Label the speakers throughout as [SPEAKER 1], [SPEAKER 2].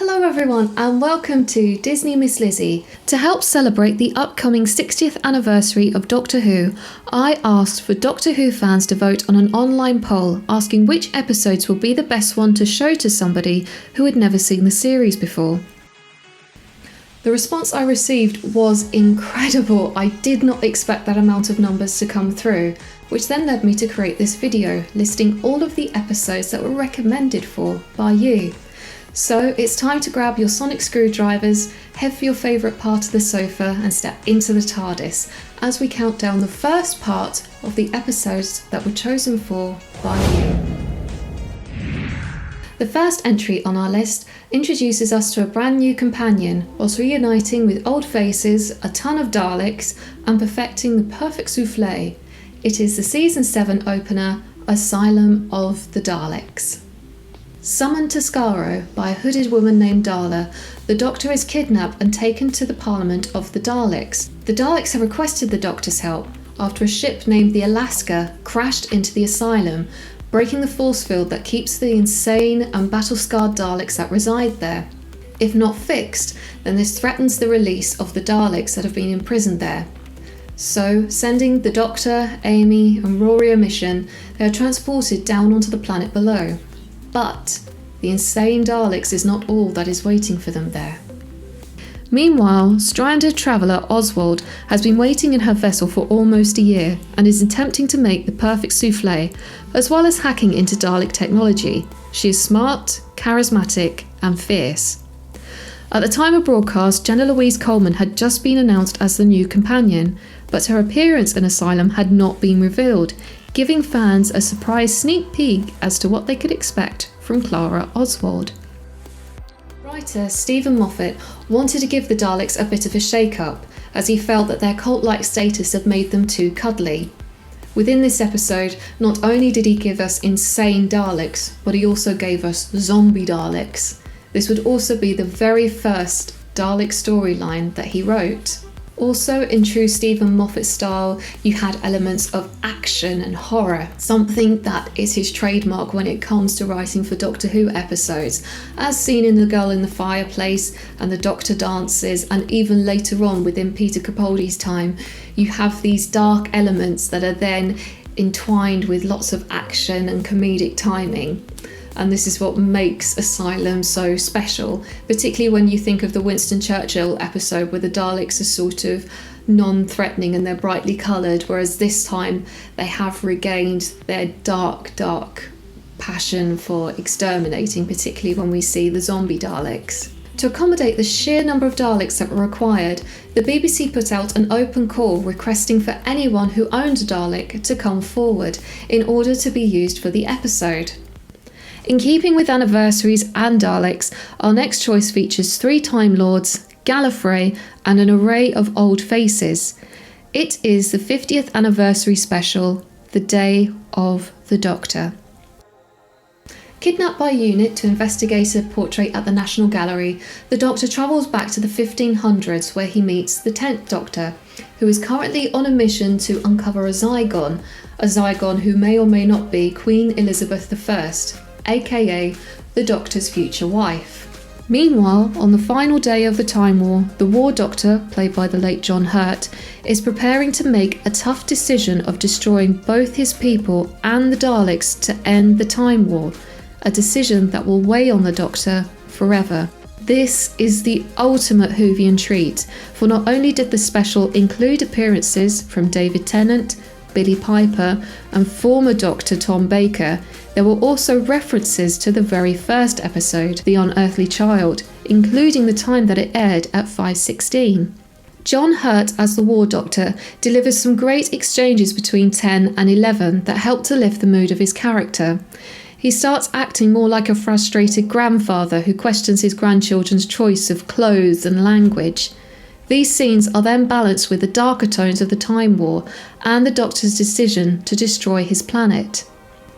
[SPEAKER 1] Hello everyone and welcome to Disney Miss Lizzie. To help celebrate the upcoming 60th anniversary of Doctor Who, I asked for Doctor Who fans to vote on an online poll asking which episodes will be the best one to show to somebody who had never seen the series before. The response I received was incredible. I did not expect that amount of numbers to come through, which then led me to create this video listing all of the episodes that were recommended by you. So it's time to grab your sonic screwdrivers, head for your favourite part of the sofa and step into the TARDIS as we count down the first part of the episodes that were chosen by you. The first entry on our list introduces us to a brand new companion whilst reuniting with old faces, a ton of Daleks and perfecting the perfect soufflé. It is the Season 7 opener, Asylum of the Daleks. Summoned to Skaro by a hooded woman named Darla, the Doctor is kidnapped and taken to the Parliament of the Daleks. The Daleks have requested the Doctor's help after a ship named the Alaska crashed into the asylum, breaking the force field that keeps the insane and battle-scarred Daleks that reside there. If not fixed, then this threatens the release of the Daleks that have been imprisoned there. So, sending the Doctor, Amy and Rory a mission, they are transported down onto the planet below. But the insane Daleks is not all that is waiting for them there. Meanwhile, stranded traveller Oswald has been waiting in her vessel for almost a year and is attempting to make the perfect soufflé, as well as hacking into Dalek technology. She is smart, charismatic and fierce. At the time of broadcast, Jenna Louise Coleman had just been announced as the new companion, but her appearance in Asylum had not been revealed, giving fans a surprise sneak peek as to what they could expect from Clara Oswald. Writer Stephen Moffat wanted to give the Daleks a bit of a shake-up, as he felt that their cult-like status had made them too cuddly. Within this episode, not only did he give us insane Daleks, but he also gave us zombie Daleks. This would also be the very first Dalek storyline that he wrote. Also, in true Stephen Moffat style, you had elements of action and horror, something that is his trademark when it comes to writing for Doctor Who episodes, as seen in The Girl in the Fireplace and The Doctor Dances, and even later on within Peter Capaldi's time, you have these dark elements that are then entwined with lots of action and comedic timing. And this is what makes Asylum so special, particularly when you think of the Winston Churchill episode where the Daleks are sort of non-threatening and they're brightly coloured, whereas this time they have regained their dark passion for exterminating, particularly when we see the zombie Daleks. To accommodate the sheer number of Daleks that were required, the BBC put out an open call requesting for anyone who owned a Dalek to come forward in order to be used for the episode. In keeping with anniversaries and Daleks, our next choice features 3 Time Lords, Gallifrey and an array of old faces. It is the 50th anniversary special, The Day of the Doctor. Kidnapped by a unit to investigate a portrait at the National Gallery, the Doctor travels back to the 1500s where he meets the 10th Doctor, who is currently on a mission to uncover a Zygon who may or may not be Queen Elizabeth I, aka the Doctor's future wife. Meanwhile, on the final day of the Time War, the War Doctor, played by the late John Hurt, is preparing to make a tough decision of destroying both his people and the Daleks to end the Time War, a decision that will weigh on the Doctor forever. This is the ultimate Whovian treat, for not only did the special include appearances from David Tennant, Billy Piper and former Doctor Tom Baker, there were also references to the very first episode, The Unearthly Child, including the time that it aired at 5:16. John Hurt as the War Doctor delivers some great exchanges between 10 and 11 that help to lift the mood of his character. He starts acting more like a frustrated grandfather who questions his grandchildren's choice of clothes and language. These scenes are then balanced with the darker tones of the Time War and the Doctor's decision to destroy his planet.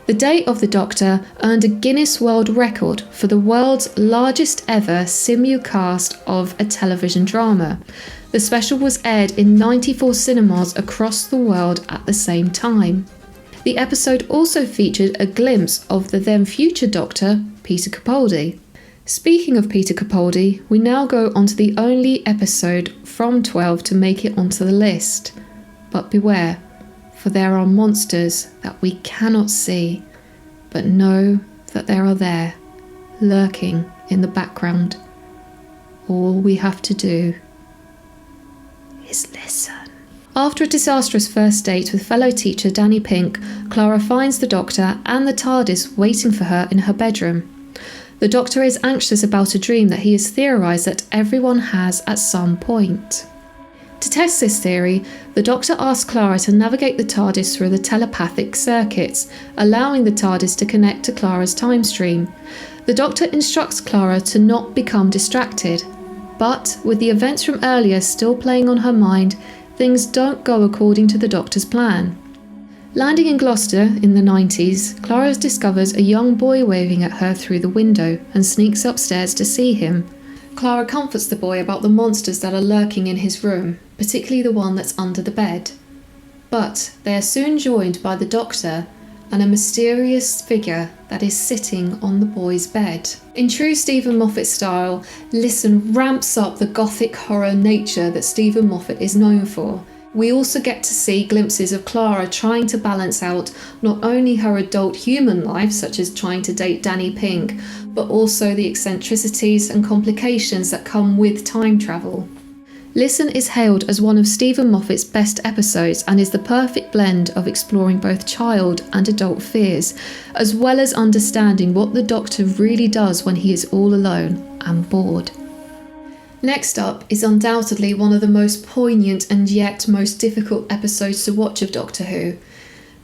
[SPEAKER 1] The Day of the Doctor earned a Guinness World Record for the world's largest ever simulcast of a television drama. The special was aired in 94 cinemas across the world at the same time. The episode also featured a glimpse of the then future Doctor, Peter Capaldi. Speaking of Peter Capaldi, we now go on to the only episode from 12 to make it onto the list. But beware, for there are monsters that we cannot see, but know that they are there, lurking in the background. All we have to do is listen. After a disastrous first date with fellow teacher Danny Pink, Clara finds the Doctor and the TARDIS waiting for her in her bedroom. The Doctor is anxious about a dream that he has theorised that everyone has at some point. To test this theory, the Doctor asks Clara to navigate the TARDIS through the telepathic circuits, allowing the TARDIS to connect to Clara's time stream. The Doctor instructs Clara to not become distracted, but with the events from earlier still playing on her mind, things don't go according to the Doctor's plan. Landing in Gloucester in the 90s, Clara discovers a young boy waving at her through the window and sneaks upstairs to see him. Clara comforts the boy about the monsters that are lurking in his room, particularly the one that's under the bed. But they are soon joined by the Doctor and a mysterious figure that is sitting on the boy's bed. In true Stephen Moffat style, Listen ramps up the gothic horror nature that Stephen Moffat is known for. We also get to see glimpses of Clara trying to balance out not only her adult human life, such as trying to date Danny Pink, but also the eccentricities and complications that come with time travel. Listen is hailed as one of Stephen Moffat's best episodes and is the perfect blend of exploring both child and adult fears, as well as understanding what the Doctor really does when he is all alone and bored. Next up is undoubtedly one of the most poignant and yet most difficult episodes to watch of Doctor Who.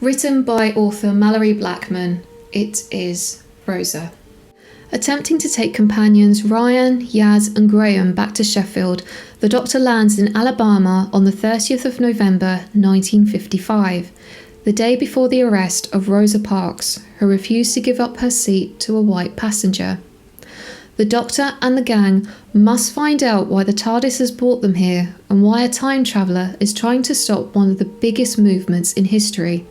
[SPEAKER 1] Written by author Mallory Blackman, it is Rosa. Attempting to take companions Ryan, Yaz and Graham back to Sheffield, the Doctor lands in Alabama on the 30th of November 1955, the day before the arrest of Rosa Parks, who refused to give up her seat to a white passenger. The Doctor and the gang must find out why the TARDIS has brought them here and why a time traveller is trying to stop one of the biggest movements in history.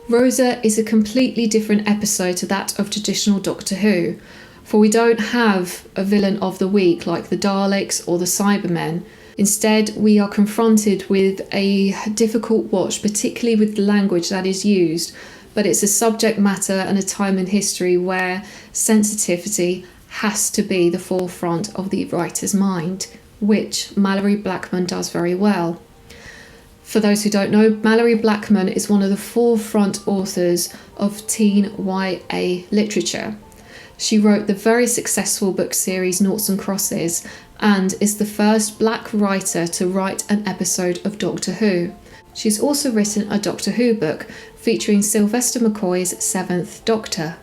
[SPEAKER 1] Rosa is a completely different episode to that of traditional Doctor Who, for we don't have a villain of the week like the Daleks or the Cybermen. Instead, we are confronted with a difficult watch, particularly with the language that is used, but it's a subject matter and a time in history where sensitivity has to be the forefront of the writer's mind, which Mallory Blackman does very well. For those who don't know, Mallory Blackman is one of the forefront authors of teen YA literature. She wrote the very successful book series Noughts and Crosses and is the first black writer to write an episode of Doctor Who. She's also written a Doctor Who book featuring Sylvester McCoy's Seventh Doctor.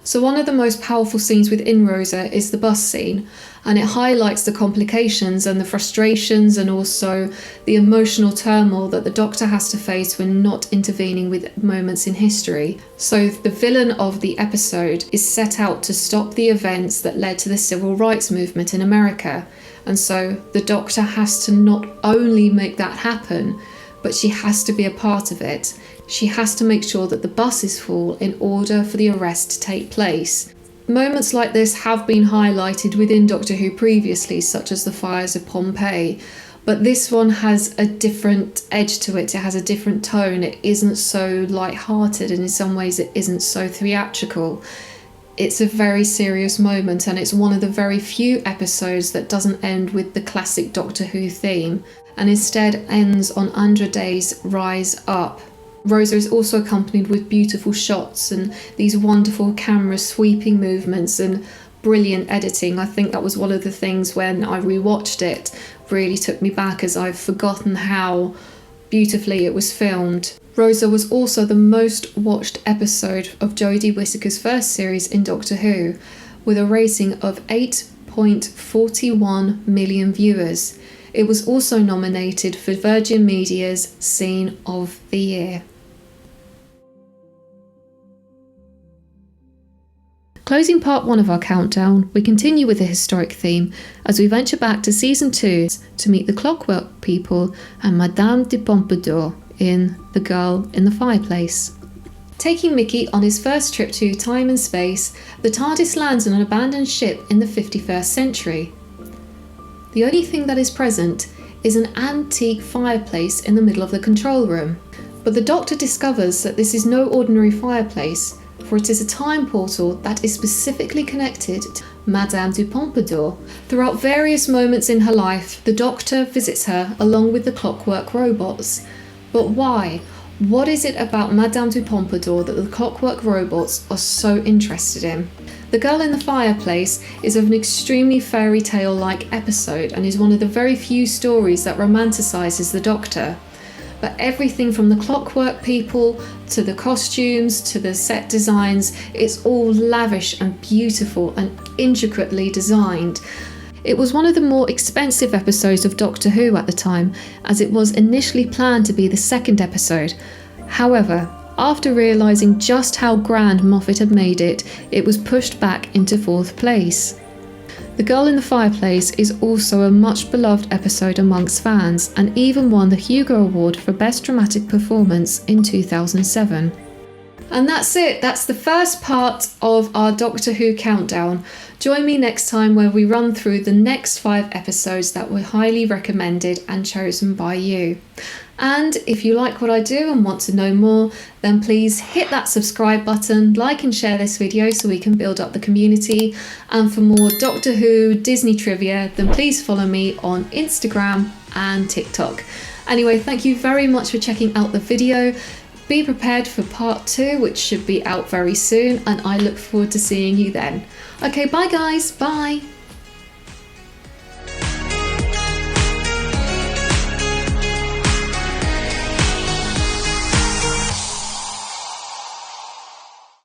[SPEAKER 1] So one of the most powerful scenes within Rosa is the bus scene, and it highlights the complications and the frustrations and also the emotional turmoil that the Doctor has to face when not intervening with moments in history. So the villain of the episode is set out to stop the events that led to the civil rights movement in America, and so the Doctor has to not only make that happen, but she has to be a part of it. She has to make sure that the bus is full in order for the arrest to take place. Moments like this have been highlighted within Doctor Who previously, such as the fires of Pompeii, but this one has a different edge to it. It has a different tone. It isn't so light-hearted, and in some ways it isn't so theatrical. It's a very serious moment, and it's one of the very few episodes that doesn't end with the classic Doctor Who theme, and instead ends on Andra Day's Rise Up. Rosa is also accompanied with beautiful shots and these wonderful camera sweeping movements and brilliant editing. I think that was one of the things when I rewatched it really took me back, as I've forgotten how beautifully it was filmed. Rosa was also the most watched episode of Jodie Whittaker's first series in Doctor Who, with a rating of 8.41 million viewers. It was also nominated for Virgin Media's Scene of the Year. Closing part 1 of our countdown, we continue with the historic theme as we venture back to season 2 to meet the Clockwork People and Madame de Pompadour in The Girl in the Fireplace. Taking Mickey on his first trip to time and space, the TARDIS lands on an abandoned ship in the 51st century. The only thing that is present is an antique fireplace in the middle of the control room. But the Doctor discovers that this is no ordinary fireplace, for it is a time portal that is specifically connected to Madame du Pompadour. Throughout various moments in her life, the Doctor visits her along with the clockwork robots. But why? What is it about Madame du Pompadour that the clockwork robots are so interested in? The Girl in the Fireplace is of an extremely fairy tale-like episode and is one of the very few stories that romanticises the Doctor. But everything from the clockwork people to the costumes to the set designs, it's all lavish and beautiful and intricately designed. It was one of the more expensive episodes of Doctor Who at the time, as it was initially planned to be the second episode. However, after realising just how grand Moffat had made it, it was pushed back into fourth place. The Girl in the Fireplace is also a much beloved episode amongst fans and even won the Hugo Award for Best Dramatic Performance in 2007. And that's it, that's the first part of our Doctor Who countdown. Join me next time where we run through the next 5 episodes that were highly recommended and chosen by you. And if you like what I do and want to know more, then please hit that subscribe button, like and share this video so we can build up the community. And for more Doctor Who Disney trivia, then please follow me on Instagram and TikTok. Anyway, thank you very much for checking out the video. Be prepared for part 2, which should be out very soon, and I look forward to seeing you then. Okay, bye guys, bye!